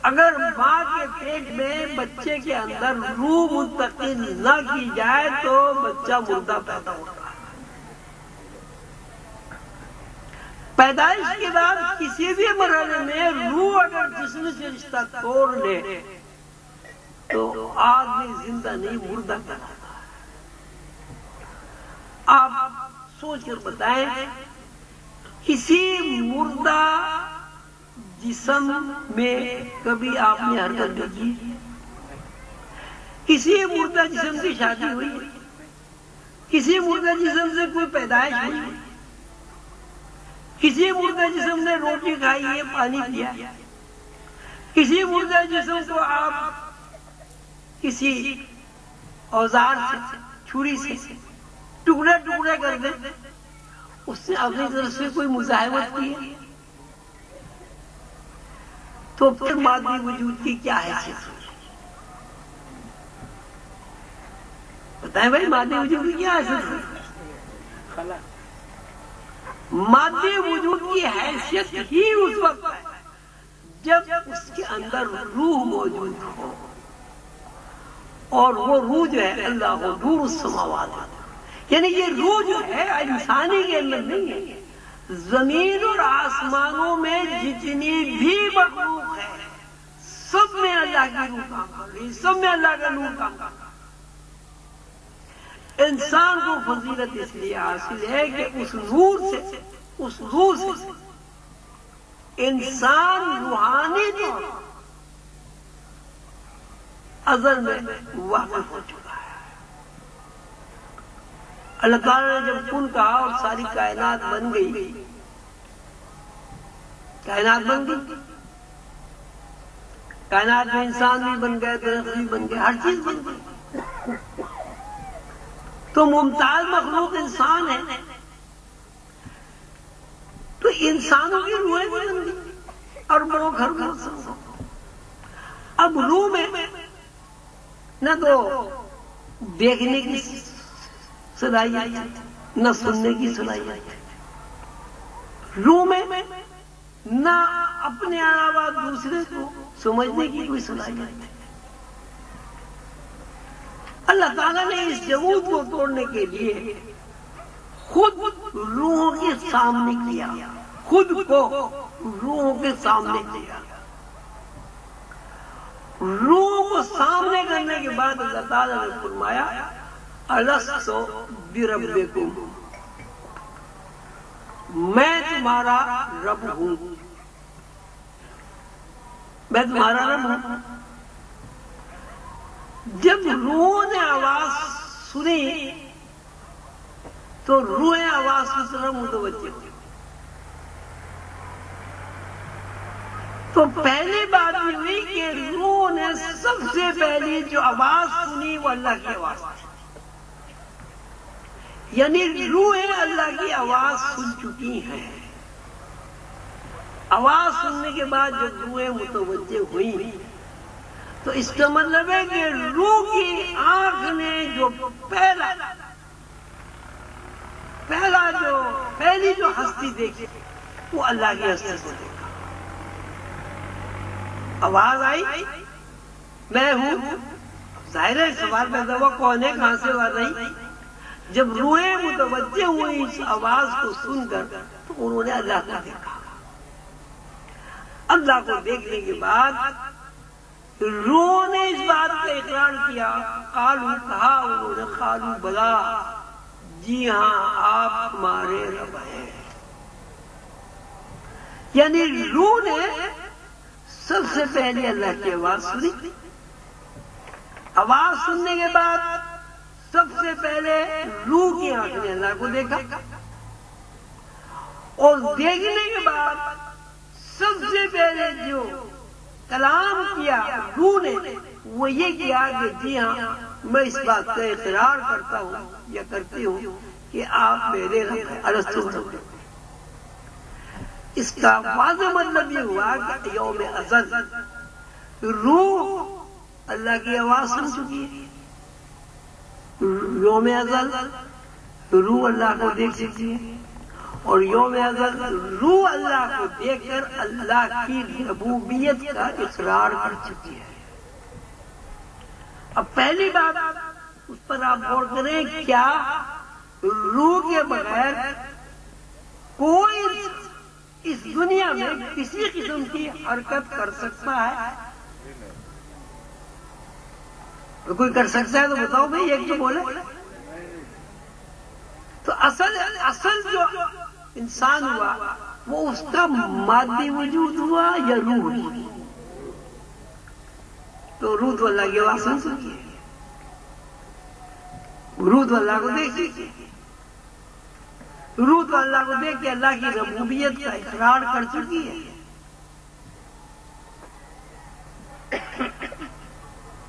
اگر ماں کے پیٹ میں بچے کے اندر روح منتقل نہ کی جائے تو بچہ مردہ پیدا ہوتا ہے۔ پیدائش کے بعد کسی بھی مرحلے میں روح اگر جسم سے رشتہ توڑ لے تو آدمی زندہ نہیں مردہ کہلاتا ہے۔ آپ سوچ کر بتائیں، کسی مردہ جسم میں کبھی آپ نے حرکت دیکھی؟ کسی مردہ جسم کی شادی ہوئی؟ کسی مردہ جسم سے کوئی پیدائش ہوئی؟ کسی مردہ جسم نے روٹی کھائی ہے، پانی پیا؟ کسی مردہ جسم کو آپ کسی اوزار سے، چھری سے ٹکڑے ٹکڑے کر دیں، اس سے اپنی طرف سے کوئی مزاحمت کی ہے؟ تو پھر مادی وجود کی کیا حیثیت ہوگی؟ بتائیں بھائی، مادی وجود کی کیا حیثیت ہوگی؟ مادی وجود کی حیثیت ہی اس وقت ہے جب اس کے اندر روح موجود ہو، اور وہ روح جو ہے اللہ کو نور السماوات، یعنی یہ روح جو ہے انسانی کے اندر نہیں ہے، زمین اور آسمانوں میں جتنی بھی مخلوق ہے سب میں اللہ کی روح کام کر رہی ہے، سب میں اللہ کا نور کام کر رہا ہے۔ انسان کو فضیلت اس لیے حاصل ہے کہ اس نور سے، اس روح سے انسان روحانی طور ازل میں واقف ہو چکا ہے۔ اللہ تعالیٰ نے جب کن کہا اور ساری کائنات بن گئی، کائنات بن گئی، کائنات میں انسان بھی بن گئے، درخت بھی بن گئے، ہر چیز بن گئی، تو ممتاز مخلوق انسان ہے، تو انسانوں کی روحیں بھی بن گئی اور بڑوں گھر میں۔ اب روح میں نہ تو دیکھنے کی صلاحیت، نہ سننے کی صلاحیت، روح میں نہ اپنے علاوہ دوسرے کو سمجھنے کی کوئی صلاحیت۔ اللہ تعالیٰ نے اس جمود کو توڑنے کے لیے خود روحوں کے سامنے کیا، خود کو روحوں کے سامنے کیا۔ روح کو سامنے کرنے کے بعد اللہ تعالیٰ نے فرمایا الست بربکم، میں تمہارا رب ہوں، میں تمہارا رب ہوں۔ جب روح نے آواز سنی تو روح آواز کی طرف متوجہ ہوئی۔ تو پہلی بات یہ ہوئی کہ روح نے سب سے پہلی جو آواز سنی وہ اللہ کی آواز تھی، یعنی روحیں اللہ کی آواز سن چکی ہیں۔ آواز سننے کے بعد جب روحیں متوجہ ہوئی تو اس کا مطلب ہے کہ روح کی آنکھ نے جو پہلی جو ہستی دیکھی وہ اللہ کی ہستی کو دیکھا۔ آواز آئی میں ہوں، ظاہر ہے سوال پیدا ہوا کون ہے، کہاں سے آواز آئی؟ جب روحیں متوجہ ہوئی اس آواز کو سن کر تو انہوں نے اللہ کو دیکھا۔ اللہ کو دیکھنے کے بعد روح نے اس بات کا اقرار کیا، قالوا، کہا انہوں نے، قالوا بلا، جی ہاں آپ ہمارے رب ہیں۔ یعنی روح نے سب سے پہلے اللہ کی آواز سنی، آواز سننے کے بعد سب سے پہلے روح کی آنکھ نے اللہ کو دیکھا، اور دیکھنے کے بعد سب سے پہلے جو کلام کیا روح نے وہ یہ کیا کہ جی ہاں میں اس بات کا اقرار کرتا ہوں یا کرتی ہوں کہ آپ میرے رب ہیں، الست بربکم۔ اس کا واضح مطلب یہ ہوا کہ یوم ازل روح اللہ کی آواز سن چکی ہے، یوم ازل روح اللہ کو دیکھ سکتی ہے، اور یوم ازل روح اللہ کو دیکھ کر اللہ کی ربوبیت کا اقرار کر چکی ہے۔ اب پہلی بات اس پر آپ غور کریں، کیا روح کے بغیر کوئی اس دنیا میں کسی قسم کی حرکت کر سکتا ہے؟ کوئی کر سکتا ہے تو بتاؤ بھائی، ایک تو بولے۔ تو اصل جو انسان ہوا وہ اس کا مادی وجود ہوا یا روح ہوئی؟ تو روح تو اللہ کی آواز سن سکی ہے، روح تو اللہ کو دیکھ سکی ہے، روح تو اللہ کو دیکھ کے اللہ کی ربوبیت کا اقرار کر چکی ہے۔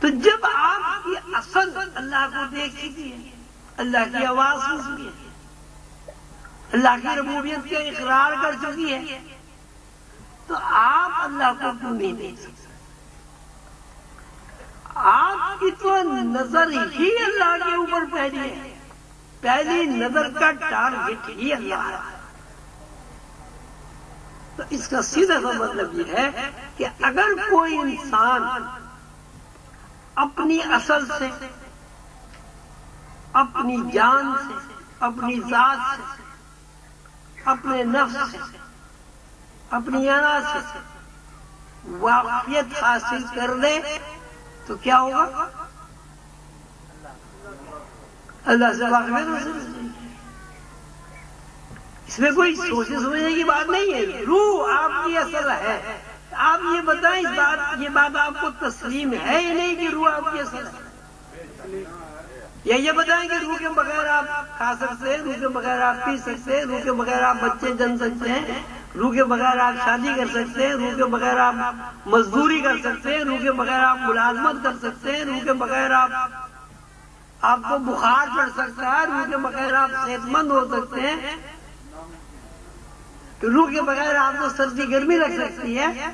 تو جب آپ کی اصل اللہ کو دیکھ چکی ہے، اللہ کی آواز سن چکی ہے، اللہ کی ربوبیت کا اقرار کر چکی ہے، تو آپ اللہ کو کیوں نہیں دیکھ سکتے؟ آپ کی تو نظر ہی اللہ کے اوپر پہلی ہے، پہلی نظر کا ٹارگٹ ہی اللہ ہے۔ تو اس کا سیدھا سا مطلب یہ ہے کہ اگر کوئی انسان اپنی اصل سے، اپنی جان سے، اپنی ذات سے، اپنے نفس سے، اپنی انا سے واقفیت حاصل کر لے تو کیا ہوگا؟ اللہ سے واقفیت حاصل۔ اس میں کوئی سوچنے سمجھنے کی بات نہیں ہے، روح آپ کی اصل ہے۔ آپ یہ بتائیں، یہ بات آپ کو تسلیم ہے یا نہیں کہ روح آپ کی اصل ہے؟ یا یہ بتائیں کہ روح کے بغیر آپ کھا سکتے ہیں، روح کے بغیر آپ پی سکتے ہیں، روح کے بغیر آپ بچے جن سکتے ہیں، روح کے بغیر آپ شادی کر سکتے ہیں، روح کے بغیر آپ مزدوری کر سکتے ہیں، روح کے بغیر آپ ملازمت کر سکتے ہیں، روح کے بغیر آپ کو بخار چڑھ سکتا ہے، روح کے بغیر آپ صحت مند ہو سکتے ہیں، روح کے بغیر آپ کو سردی گرمی لگ سکتی ہے۔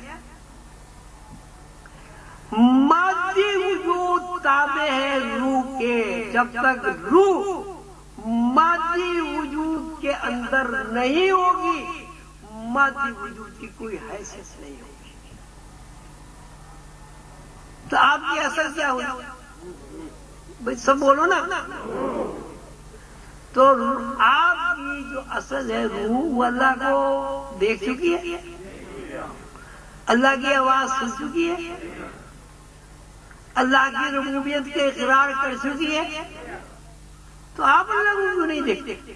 مادی وجود تابع ہے روح کے، جب تک روح مادی وجود کے اندر نہیں ہوگی، مادی وجود کی کوئی حیثیت نہیں ہوگی۔ تو آپ کی اصل کیا ہوئی؟ بھائی سب بولو نا۔ تو آپ کی جو اصل ہے روح، وہ اللہ کو دیکھ چکی ہے، اللہ کی آواز سن چکی ہے، اللہ کی ربوبیت کے اقرار کر چکی ہے، تو آپ اللہ کو کیوں نہیں دیکھتے؟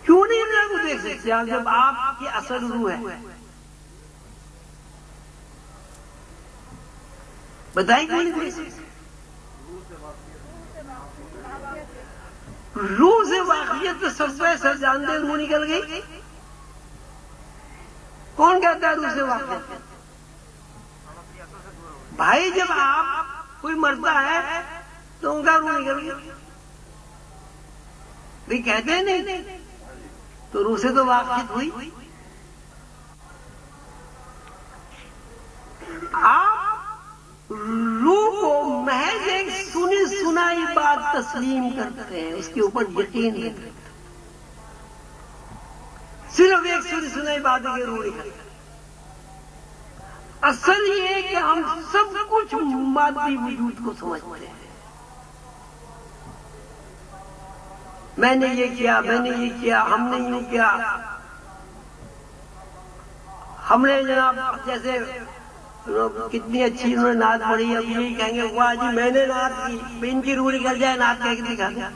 کیوں نہیں اللہ کو دیکھ سکتے آپ جب آپ کی اصل روح ہے؟ بتائیں کیوں نہیں دیکھ سکتے؟ روح سے واقفیت تو سب سے جانتے روح نکل گئی۔ کون کہتا ہے روح سے واقفیت؟ بھائی جب آپ کوئی مرتا ہے تو ان کا روح نکل گیا، بھائی کہتے ہیں نہیں، تو روح سے تو واقفیت ہوئی۔ آپ روح کو محض ایک سنی سنائی بات تسلیم کرتے ہیں، اس کے اوپر یقین نہیں کرتے، صرف ایک سنی سنائی بات ہے کہ روح نکلتا ہے۔ اصل یہ ہے کہ ہم سب کچھ مادی وجود کو سمجھتے ہیں، میں نے یہ کیا، میں نے یہ کیا، ہم نے یوں کیا، ہم نے جناب جیسے کتنی اچھی انہوں نے نعت پڑھی، اب یہی کہیں گے واہ جی میں نے نعت کی، ان کی روح نکل جائے نعت کہہ کے دکھا دیا۔